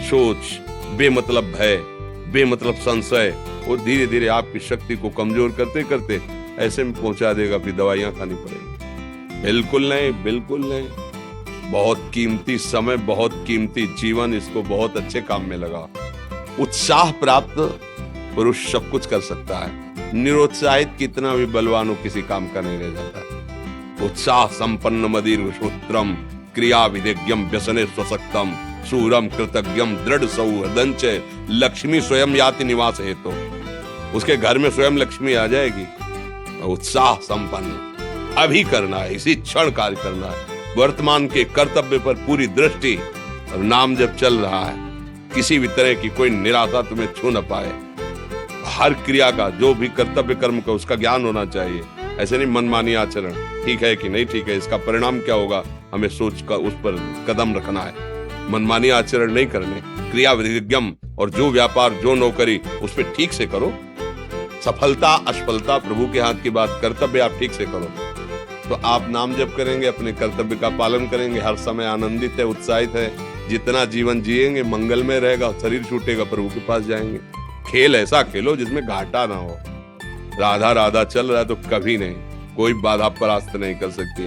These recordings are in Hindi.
सोच, बेमतलब भय, बेमतलब संशय, वो धीरे धीरे आपकी शक्ति को कमजोर करते करते ऐसे में पहुंचा देगा, फिर दवाइयां खानी पड़ेगी। बिल्कुल नहीं, बिल्कुल नहीं। बहुत कीमती समय, बहुत कीमती जीवन, इसको बहुत अच्छे काम में लगा। उत्साह प्राप्त पुरुष सब कुछ कर सकता है। निरुत्साहित कितना भी बलवान हो, किसी काम का नहीं रह जाता। उत्साह संपन्न मदीर सूत्रम क्रिया विधेयम व्यसने स्वसक्तम सूरम कृतज्ञम दृढ़ सौहृदंच लक्ष्मी स्वयं याति निवास हेतु। उसके घर में स्वयं लक्ष्मी आ जाएगी। उत्साह संपन्न अभी करना है, इसी क्षण कार्य करना है। वर्तमान के कर्तव्य पर पूरी दृष्टि और नाम जब चल रहा है, किसी भी तरह की कोई निराशा तुम्हें छू न पाए। हर क्रिया का, जो भी कर्तव्य कर्म का, उसका ज्ञान होना चाहिए। ऐसे नहीं मनमानी आचरण, ठीक है कि नहीं ठीक है, इसका परिणाम क्या होगा, हमें सोच कर उस पर कदम रखना है। मनमानी आचरण नहीं करने, क्रिया विधिज्ञम, और जो व्यापार जो नौकरी उस पर ठीक से करो। सफलता असफलता प्रभु के हाथ की बात, कर्तव्य आप ठीक से करो तो आप नाम जप करेंगे, अपने कर्तव्य का पालन करेंगे, हर समय आनंदित है, उत्साहित है। जितना जीवन जिएंगे मंगलमय रहेगा, शरीर छूटेगा, प्रभु के पास जाएंगे। खेल ऐसा खेलो जिसमें घाटा ना हो। राधा राधा चल रहा है तो कभी नहीं, कोई बाधा परास्त नहीं कर सकती।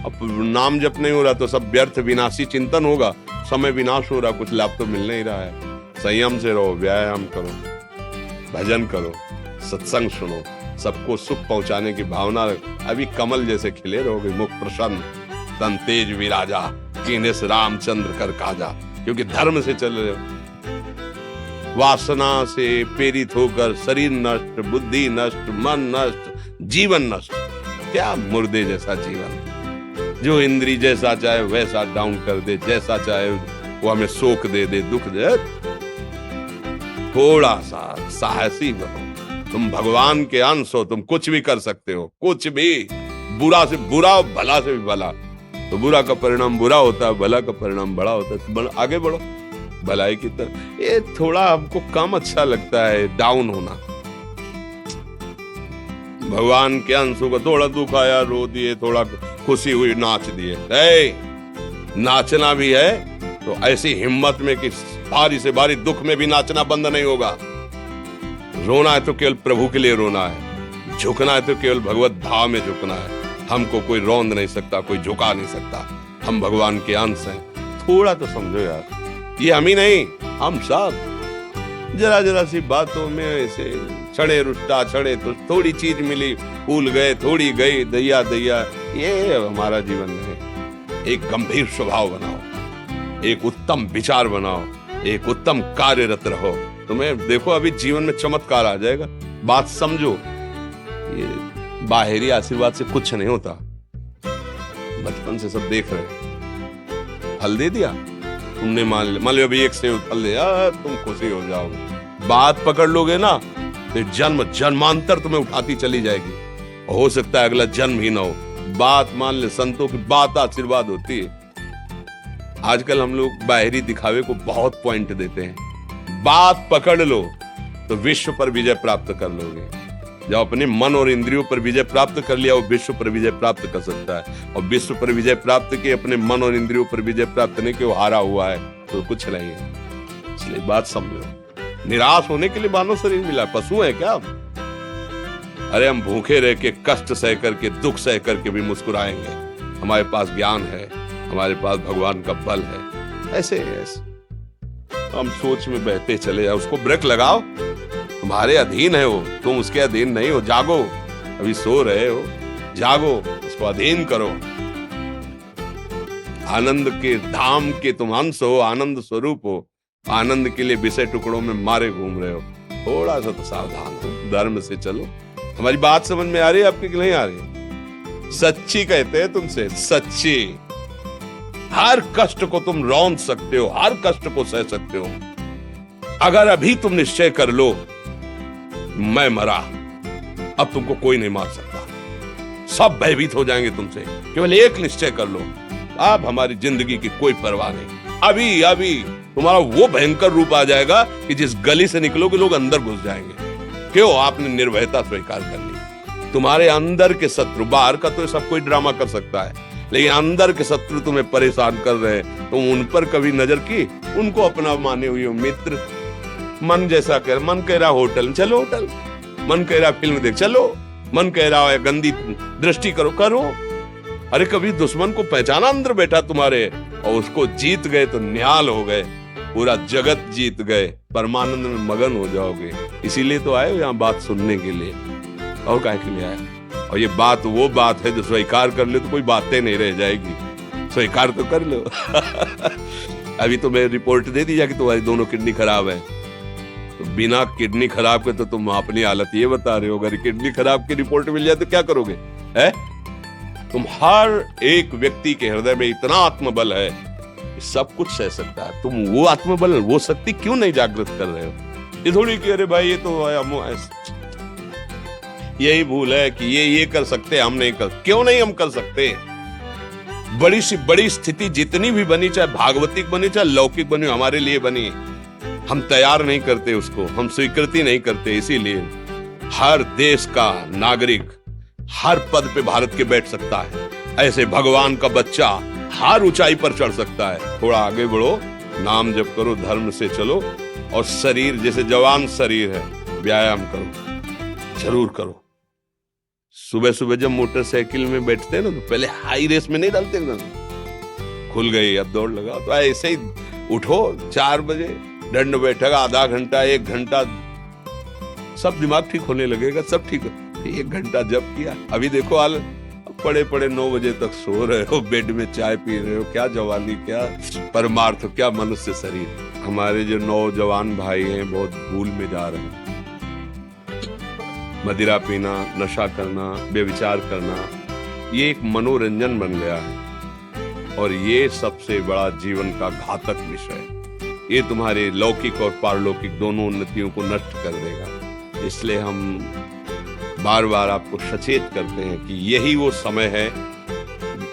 अब नाम जप नहीं हो रहा तो सब व्यर्थ विनाशी चिंतन होगा, समय विनाश हो रहा, कुछ लाभ तो मिल नहीं रहा है। संयम से रहो, व्यायाम करो, भजन करो, सत्संग सुनो, सबको सुख पहुंचाने की भावना। अभी कमल जैसे खिले रहोगे, मुख प्रसन्न, तन तेज विराजा, कीनेस रामचंद्र कर काजा, क्योंकि धर्म से चल रहे हो। वासना से प्रेरित होकर शरीर नष्ट, बुद्धि नष्ट, मन नष्ट, जीवन नष्ट। क्या मुर्दे जैसा जीवन, जो इंद्री जैसा चाहे वैसा डाउन कर दे, जैसा चाहे वो हमें शोक दे दे, दुख दे। थोड़ा सा साहसी बनो, तुम भगवान के अंश हो, तुम कुछ भी कर सकते हो, कुछ भी। बुरा से बुरा, भला से भी भला। तो बुरा का परिणाम बुरा होता है, भला का परिणाम बड़ा होता है। तो आगे बढ़ो भलाई की तरफ। ये थोड़ा हमको कम अच्छा लगता है डाउन होना। भगवान के अंशों को थोड़ा दुख आया, रो दिए, थोड़ा खुशी हुई, नाच दिए। नाचना भी है तो ऐसी हिम्मत में कि भारी से भारी दुख में भी नाचना बंद नहीं होगा। रोना है तो केवल प्रभु के लिए रोना है, झुकना है तो केवल भगवत भाव में झुकना है। हमको कोई रौंद नहीं सकता, कोई झुका नहीं सकता। हम भगवान के अंश हैं। थोड़ा तो समझो यार, ये हम ही नहीं, हम सब जरा जरा सी बातों में ऐसे छड़े रुष्टा, छड़े तो थोड़ी चीज मिली, फूल गए, थोड़ी गई, दैया दैया। ये हमारा जीवन नहीं। एक गंभीर स्वभाव बनाओ, एक उत्तम विचार बनाओ, एक उत्तम कार्यरत रहो। तुम्हें देखो अभी जीवन में चमत्कार आ जाएगा। बात समझो, ये बाहरी आशीर्वाद से कुछ नहीं होता। बचपन से सब देख रहे। फल दे दिया तुमने, मान लो अभी एक सेब फल दिया, तुम खुशी हो जाओगे। बात पकड़ लोगे ना तो जन्म जन्मांतर तुम्हें उठाती चली जाएगी। हो सकता है अगला जन्म ही ना हो। बात मान ले, संतों की बात आशीर्वाद होती है। आजकल हम लोग बाहरी दिखावे को बहुत पॉइंट देते हैं। बात पकड़ लो तो विश्व पर विजय प्राप्त कर लोगे। जब अपने मन और इंद्रियों पर विजय प्राप्त कर लिया, वो विश्व पर विजय प्राप्त कर सकता है। और विश्व पर विजय प्राप्त किए, अपने मन और इंद्रियों पर विजय प्राप्त नहीं कि वो हारा हुआ है तो कुछ नहीं है। इसलिए बात समझो। निराश होने के लिए मानव शरीर मिला, पशु है क्या? अरे हम भूखे रह के, कष्ट सह करके, दुख सह करके भी मुस्कुराएंगे। हमारे पास ज्ञान है, हमारे पास भगवान का बल है। ऐसे हम सोच में बहते चले जाओ, उसको ब्रेक लगाओ। तुम्हारे अधीन है वो, तुम उसके अधीन नहीं हो। जागो, अभी सो रहे हो, जागो, उसको अधीन करो। आनंद के धाम के तुम अंश हो, आनंद स्वरूप हो। आनंद के लिए विषय टुकड़ों में मारे घूम रहे हो। थोड़ा सा तो सावधान हो, धर्म से चलो। हमारी बात समझ में आ रही है आपकी कि नहीं आ रही? सच्ची कहते हैं तुमसे, सच्ची। हर कष्ट को तुम रौंद सकते हो, हर कष्ट को सह सकते हो। अगर अभी तुम निश्चय कर लो मैं मरा, अब तुमको कोई नहीं मार सकता। सब भयभीत हो जाएंगे तुमसे। केवल एक निश्चय कर लो, अब हमारी जिंदगी की कोई परवाह नहीं। अभी अभी तुम्हारा वो भयंकर रूप आ जाएगा कि जिस गली से निकलोगे लोग अंदर घुस जाएंगे। क्यों? आपने निर्भयता स्वीकार कर ली। तुम्हारे अंदर के शत्रु, बाहर का तो सब कोई ड्रामा कर सकता है, लेकिन अंदर के शत्रु तुम्हें परेशान कर रहे हैं, तुम उन पर कभी नजर की? उनको अपना माने हुए मित्र। मन जैसा कर, मन कह रहा होटल चलो होटल, मन कह रहा फिल्म देख चलो, मन कह रहा है गंदी दृष्टि करो करो। अरे कभी दुश्मन को पहचाना अंदर बैठा तुम्हारे, और उसको जीत गए तो निहाल हो गए, पूरा जगत जीत गए, परमानंद में मगन हो जाओगे। इसीलिए तो आए हो यहाँ बात सुनने के लिए, और काहे के लिए आए? और ये बात वो बात है जो स्वीकार कर ले तो कोई बातें नहीं रह जाएगी, स्वीकार तो कर लो। अभी तो मैं रिपोर्ट दे दी कि तुम्हारी दोनों किडनी खराब है, तो बिना किडनी खराब के तो तुम अपनी हालत ये बता रहे हो। अगर किडनी खराब की रिपोर्ट मिल जाए तो क्या करोगे? है तुम हर एक व्यक्ति के हृदय में इतना आत्मबल है, सब कुछ सह सकता है। तुम वो आत्मबल, वो शक्ति क्यों नहीं जागृत कर रहे हो? ये थोड़ी कि अरे भाई ये तो यही भूल है कि ये कर सकते, हम नहीं कर। क्यों नहीं हम कर सकते? बड़ी सी बड़ी स्थिति जितनी भी बनी, चाहे भागवतिक बनी चाहे लौकिक बनी, हमारे लिए बनी, हम तैयार नहीं करते उसको, हम स्वीकृति नहीं करते। इसीलिए हर देश का नागरिक हर पद पे भारत के बैठ सकता है, ऐसे भगवान का बच्चा हर ऊंचाई पर चढ़ सकता है। थोड़ा आगे बढ़ो, नाम जप करो, धर्म से चलो, और शरीर जैसे जवान शरीर है, व्यायाम करो, जरूर करो। सुबह सुबह जब मोटरसाइकिल में बैठते हैं ना, तो पहले हाई रेस में नहीं डालते ना, खुल गई अब दौड़ लगाओ, तो ऐसे ही उठो 4 बजे, दंड बैठक आधा घंटा 1 घंटा, सब दिमाग ठीक होने लगेगा, सब ठीक हो। 1 घंटा जब किया, अभी देखो हाल, पड़े पड़े 9 बजे तक सो रहे हो, बेड में चाय पी रहे हो। क्या जवानी, क्या परमार्थ, क्या मनुष्य शरीर। हमारे जो नौजवान भाई हैं बहुत भूल में जा रहे हैं। मदिरा पीना, नशा करना, व्यभिचार करना, ये एक मनोरंजन बन गया है, और ये सबसे बड़ा जीवन का घातक विषय है। ये तुम्हारे लौकिक और पारलौकिक दोनों उन्नतियों को नष्ट कर देगा। इसलिए हम बार बार आपको सचेत करते हैं कि यही वो समय है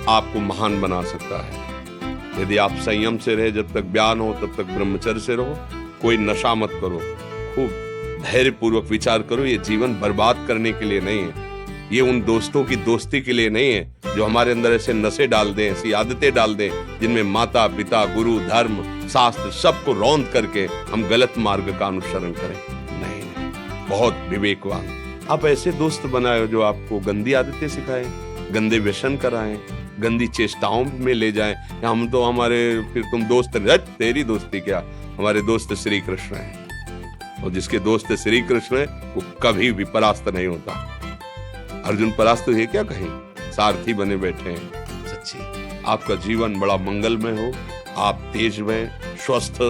आपको महान बना सकता है। यदि आप संयम से रहे, जब तक ज्ञान हो तब तक ब्रह्मचर्य से रहो, कोई नशा मत करो, खूब धैर्य पूर्वक विचार करो। ये जीवन बर्बाद करने के लिए नहीं है, ये उन दोस्तों की दोस्ती के लिए नहीं है जो हमारे अंदर ऐसे नशे डाल दें, ऐसी आदतें डाल दें जिनमें माता पिता, गुरु, धर्म, शास्त्र सबको रौंद करके हम गलत मार्ग का अनुसरण करें। नहीं, बहुत विवेकवान। आप ऐसे दोस्त बनाए जो आपको गंदी आदतें सिखाएं, गंदे व्यसन कराएं, गंदी चेष्टाओं में ले जाएं। हम तो हमारे, फिर तुम दोस्त, तेरी दोस्ती क्या, हमारे दोस्त श्री कृष्ण हैं, और जिसके दोस्त श्री कृष्ण है वो कभी भी परास्त नहीं होता। अर्जुन परास्त है क्या कहीं? सारथी बने बैठे हैं। सच्ची आपका जीवन बड़ा मंगलमय हो, आप तेजमय, स्वस्थ,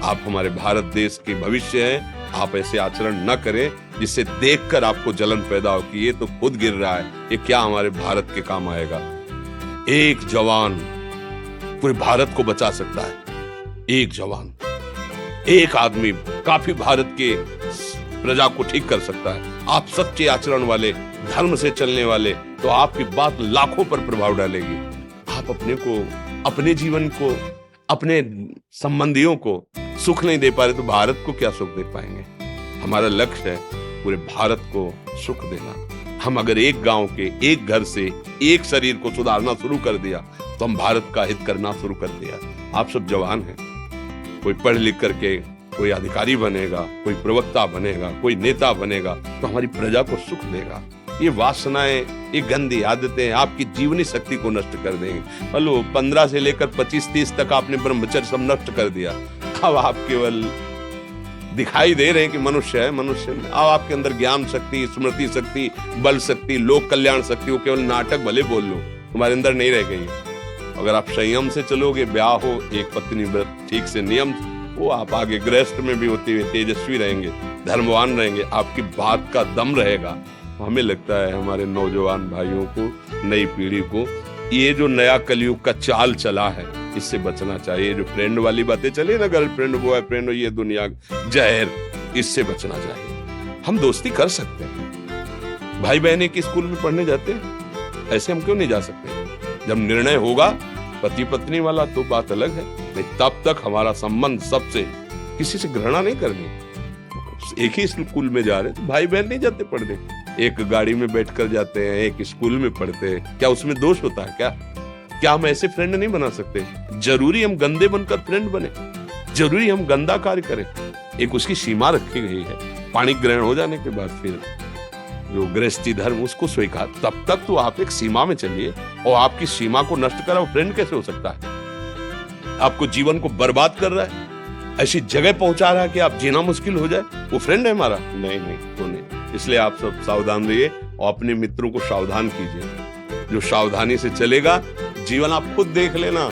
आप हमारे भारत देश के भविष्य हैं। आप ऐसे आचरण न करें जिससे देखकर आपको जलन पैदा हो कि ये तो खुद गिर रहा है, ये क्या हमारे भारत के काम आएगा। एक जवान पूरे भारत को बचा सकता है। एक जवान, एक आदमी काफी भारत के प्रजा को ठीक कर सकता है। आप सच्चे आचरण वाले, धर्म से चलने वाले, तो आपकी बात लाखों पर प्रभाव डालेगी। आप अपने को, अपने जीवन को, अपने संबंधियों को सुख नहीं दे पा रहे तो भारत को क्या सुख दे पाएंगे? हमारा लक्ष्य है पूरे भारत को सुख देना। हम अगर एक गांव के, एक घर से, एक शरीर को सुधारना शुरू कर दिया तो हम भारत का हित करना शुरू कर दिया। आप सब जवान हैं, कोई पढ़ लिख करके कोई अधिकारी बनेगा, कोई प्रवक्ता बनेगा, कोई नेता बनेगा तो हमारी प्रजा को सुख देगा। ये वासनाएं, ये गंदी आदतें आपकी जीवनी शक्ति को नष्ट कर देंगे। हेलो, 15 से लेकर 25-30 तक आपने ब्रह्मचर्य सब नष्ट कर दिया। अब आप केवल दिखाई दे रहे हैं कि मनुष्य है, मनुष्य में। अब आपके अंदर ज्ञान शक्ति, स्मृति शक्ति, बल शक्ति, लोक कल्याण शक्ति, वो केवल नाटक भले बोल लो, तुम्हारे अंदर नहीं रह गई। अगर आप संयम से चलोगे, ब्याह हो, एक पत्नी व्रत ठीक से नियम, वो आप आगे गृहस्थ में भी होते हुए तेजस्वी रहेंगे, धर्मवान रहेंगे, आपकी बात का दम रहेगा। हमें लगता है हमारे नौजवान भाइयों को, नई पीढ़ी को, ये जो नया कलयुग का चाल चला है इससे बचना चाहिए। जो फ्रेंड वाली बातें चली ना, गर्लफ्रेंड, बॉयफ्रेंड, ये दुनिया जहर, इससे बचना चाहिए। हम दोस्ती कर सकते हैं, भाई बहन एक स्कूल में पढ़ने जाते हैं, ऐसे हम क्यों नहीं जा सकते? जब निर्णय होगा पति पत्नी वाला तो बात अलग है, नहीं तब तक हमारा संबंध सबसे, किसी से घृणा नहीं करनी। एक ही स्कूल में जा रहे तो भाई बहन नहीं जाते पढ़ने, एक गाड़ी में बैठकर जाते हैं, एक स्कूल में पढ़ते हैं, क्या उसमें दोष होता है क्या? क्या हम ऐसे फ्रेंड नहीं बना सकते? जरूरी हम गंदे बनकर फ्रेंड बने? जरूरी हम गंदा कार्य करें? एक उसकी सीमा रखी गई है। पाणी ग्रहण हो जाने के बाद फिर जो गृहस्थी धर्म उसको स्वीकार, तब तक तो आप एक सीमा में चलिए, और आपकी सीमा को नष्ट करा वो फ्रेंड कैसे हो सकता है? आपको जीवन को बर्बाद कर रहा है, ऐसी जगह पहुंचा रहा है कि आप जीना मुश्किल हो जाए, वो फ्रेंड है हमारा? नहीं, वो नहीं। इसलिए आप सब सावधान रहिए और अपने मित्रों को सावधान कीजिए। जो सावधानी से चलेगा, जीवन आप खुद देख लेना।